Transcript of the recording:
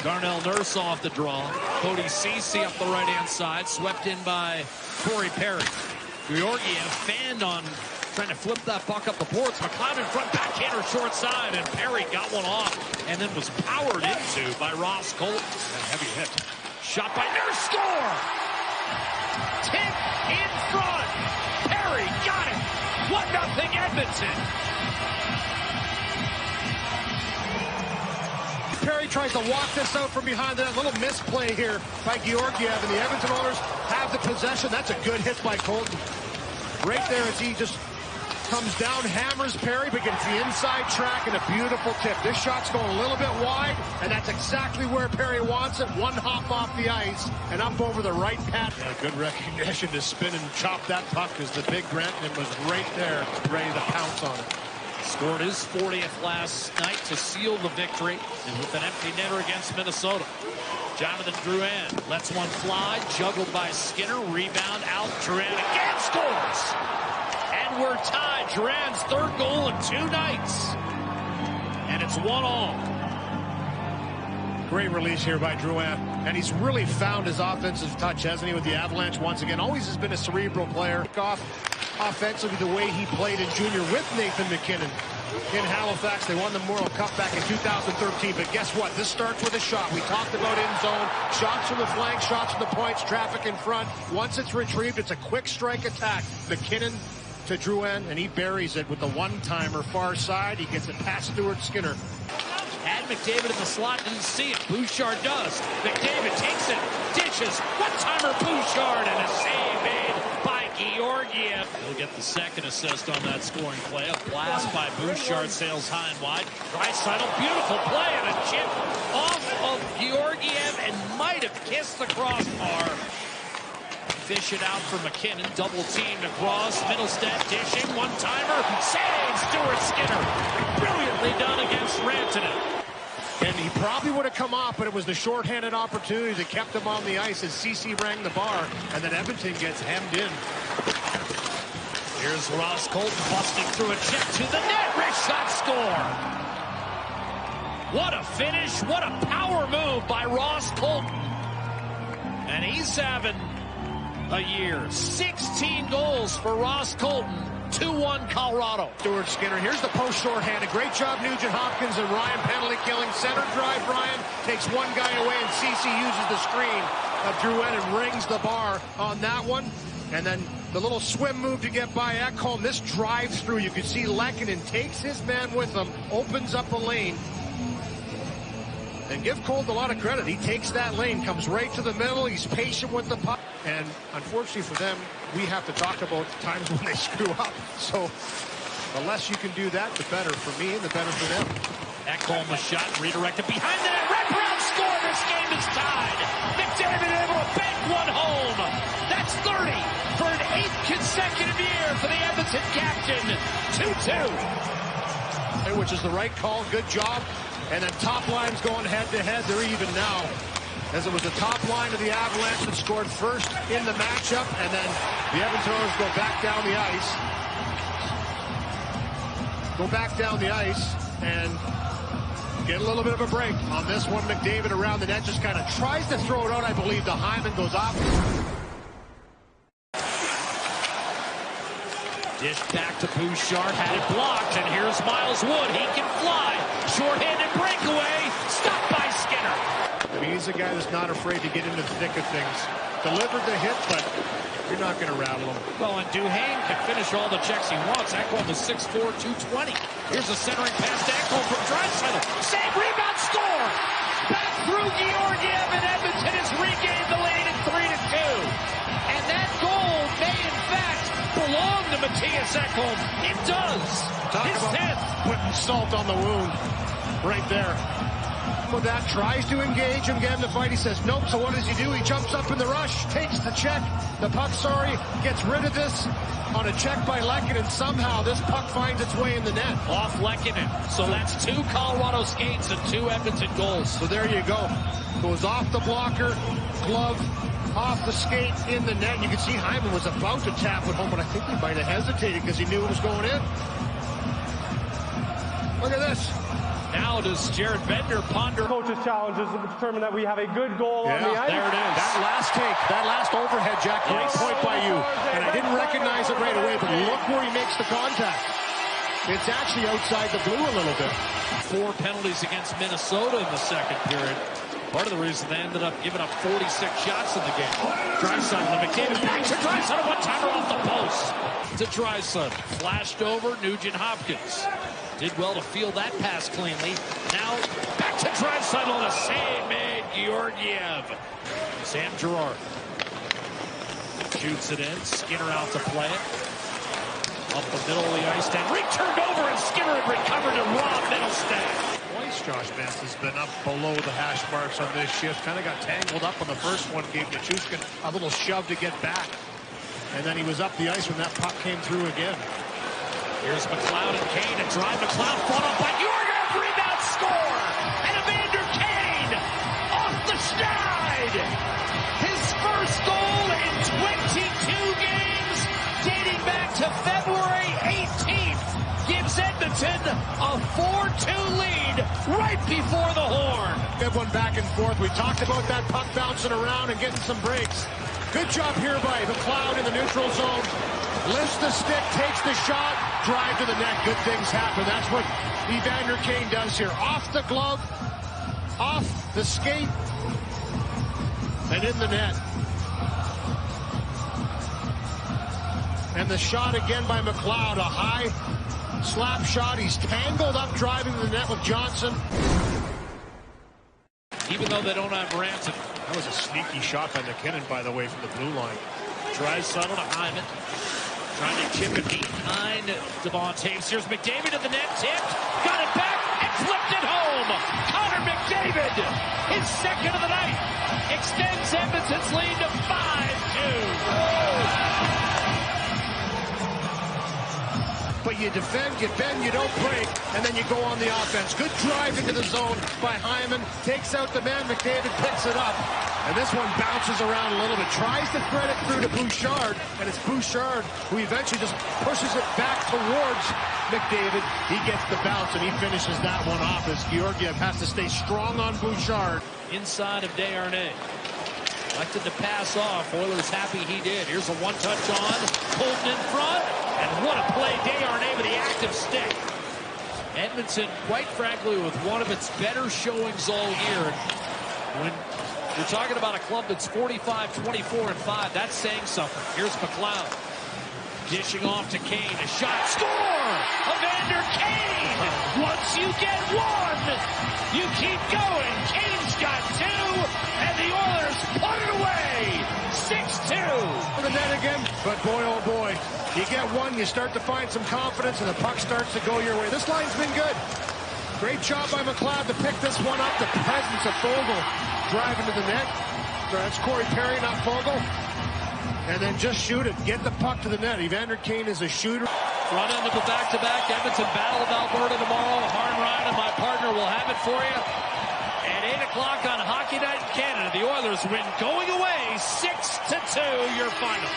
Darnell Nurse off the draw. Cody Ceci up the right-hand side, swept in by Corey Perry. Georgiev fanned on trying to flip that puck up the boards. McLeod in front, backhander short side, and Perry got one off and then was powered into by Ross Colton. A heavy hit. Shot by Nurse, score! Tip in front. Perry got it. 1-0 Edmonton. Perry tries to walk this out from behind. That little misplay here by Georgiev, and the Edmonton Oilers have the possession. That's a good hit by Colton. Right there as he just comes down, hammers Perry, but gets the inside track and a beautiful tip. This shot's going a little bit wide, and that's exactly where Perry wants it. One hop off the ice and up over the right pad. Yeah, good recognition to spin and chop that puck as the big Granton was right there ready to pounce on it. Scored his 40th last night to seal the victory, and with an empty netter against Minnesota. Jonathan Drouin lets one fly, juggled by Skinner, rebound out, Drouin again scores! And we're tied. Drouin's third goal in 2 nights. And it's 1-1. Great release here by Drouin, and he's really found his offensive touch, hasn't he, with the Avalanche once again. Always has been a cerebral player. Off offensively the way he played in junior with Nathan McKinnon in Halifax. They won the Memorial Cup back in 2013, but guess what? This starts with a shot. We talked about in zone, shots from the flank, shots from the points, traffic in front. Once it's retrieved, it's a quick strike attack. McKinnon to Drouin, and he buries it with the one-timer far side. He gets it past Stuart Skinner. Had McDavid in the slot, didn't see it. Bouchard does. McDavid takes it, dishes, one-timer Bouchard, and a save made by Georgiev. He'll get the second assist on that scoring play. A blast by Bouchard, sails high and wide. Draisaitl, beautiful play, and a chip off of Georgiev and might have kissed the crossbar. Fish it out for McKinnon, double teamed across, Middlestead dishing, one-timer, save Stuart Skinner. Brilliantly done against Rantanen. And he probably would have come off, but it was the shorthanded opportunity that kept him on the ice as Ceci rang the bar, and then Edmonton gets hemmed in. Here's Ross Colton busting through a check to the net, wrist shot score. What a finish, what a power move by Ross Colton. And he's having a year. 16 goals for Ross Colton. 2-1 Colorado. Stuart Skinner. Here's the post shorthanded. Great job, Nugent Hopkins and Ryan penalty killing. Center drive, Ryan takes one guy away, and Ceci uses the screen of Drouin and rings the bar on that one. And then the little swim move to get by Ekholm. This drive through, you can see Lehkonen takes his man with him, opens up a lane. And give Colt a lot of credit. He takes that lane, comes right to the middle. He's patient with the puck. And unfortunately for them, we have to talk about times when they screw up. So the less you can do that, the better for me and the better for them. Ekholm was shot, redirected behind the net. Wraparound score. This game is tied. McDavid able to bank one home. That's 30 for an 8th consecutive year for the Edmonton captain. 2-2. Which is the right call. Good job. And then top line's going head-to-head. They're even now, as it was the top line of the Avalanche that scored first in the matchup, and then the Edmonton Oilers go back down the ice. Go back down the ice and get a little bit of a break. On this one, McDavid around the net just kind of tries to throw it out, I believe. The Hyman goes off. Dish back to Bouchard, had it blocked, and here's Miles Wood. He can fly. Short-handed breakaway, stopped by Skinner. I mean, he's a guy that's not afraid to get into the thick of things. Delivered the hit, but you're not going to rattle him. Well, and Duhaime can finish all the checks he wants. Ekholm is 6'4", 220. Here's a centering pass to Ekholm from Draisaitl. Save, rebound, score! Back through Georgiev, and Edmonton has regained the lead at 3-2. And that goal may, in fact, belong to Matthias Ekholm. It does. Talk his about 10th. Putting salt on the wound right there. With that, tries to engage him, get him to fight. He says nope. So what does he do? He jumps up in the rush, takes the check. The puck, gets rid of this on a check by Lehkonen, and somehow this puck finds its way in the net. Off Lehkonen. So that's 2 Colorado skates and 2 Edmonton goals. So there you go. Goes off the blocker, glove, off the skate, in the net. You can see Hyman was about to tap it home, but I think he might have hesitated because he knew it was going in. Look at this. Now does Jared Bender ponder? Coach's challenge is to determine that we have a good goal on the ice. There it is. That last take, that last overhead, Jack, great point by you. And I didn't recognize it right away, but look where he makes the contact. It's actually outside the blue a little bit. 4 penalties against Minnesota in the second period. Part of the reason they ended up giving up 46 shots in the game. Draisaitl and McDavid back to Draisaitl, one-timer off the post. To Draisaitl, flashed over Nugent Hopkins. Did well to field that pass cleanly. Now back to Draisaitl on a save made Georgiev. Sam Girard shoots it in. Skinner out to play it. Up the middle of the ice, then returned over, and Skinner had recovered to Rob Middlestat. Twice Josh Vance has been up below the hash marks on this shift. Kind of got tangled up on the first one, gave Nichushkin a little shove to get back. And then he was up the ice when that puck came through again. Here's McLeod and Kane to drive. McLeod fought up by Georgiev, rebound score! And Evander Kane off the schneid! His first goal in 22 games, dating back to February 18th, gives Edmonton a 4-2 lead right before the horn. Good one back and forth. We talked about that puck bouncing around and getting some breaks. Good job here by McLeod in the neutral zone. Lifts the stick, takes the shot, drive to the net. Good things happen. That's what Evander Kane does here. Off the glove, off the skate, and in the net. And the shot again by McLeod, a high slap shot. He's tangled up driving to the net with Johnson. Even though they don't have Ranson. That was a sneaky shot by McKinnon, by the way, from the blue line. Draisaitl to Hyman. Trying to chip it behind Devon Taves. Here's McDavid to the net, tipped, got it back, and flipped it home. Connor McDavid, his second of the night, extends Edmonton's lead to 5-2. But you defend, you bend, you don't break, and then you go on the offense. Good drive into the zone by Hyman. Takes out the man. McDavid picks it up. And this one bounces around a little bit. Tries to thread it through to Bouchard. And it's Bouchard who eventually just pushes it back towards McDavid. He gets the bounce, and he finishes that one off as Georgiev has to stay strong on Bouchard. Inside of Desharnais. Elected to pass off. Oilers happy he did. Here's a one-touch on. Colton in front. And what a play. Desharnais with the active stick. Edmonton, quite frankly, with one of its better showings all year. When you're talking about a club that's 45-24-5, that's saying something. Here's McLeod. Dishing off to Kane. A shot. Score! Evander Kane! Once you get one, you keep going. Kane's got two, and the Oilers put it away. 6-2. For the net again, but boy, oh boy. You get one, you start to find some confidence, and the puck starts to go your way. This line's been good. Great job by McLeod to pick this one up. The presence of Foegele driving to the net. That's Corey Perry, not Foegele. And then just shoot it. Get the puck to the net. Evander Kane is a shooter. Front end of the back-to-back. Edmonton Battle of Alberta tomorrow. Harn Ryan and my partner will have it for you. At 8 o'clock on Hockey Night in Canada, the Oilers win going away 6-2, your final.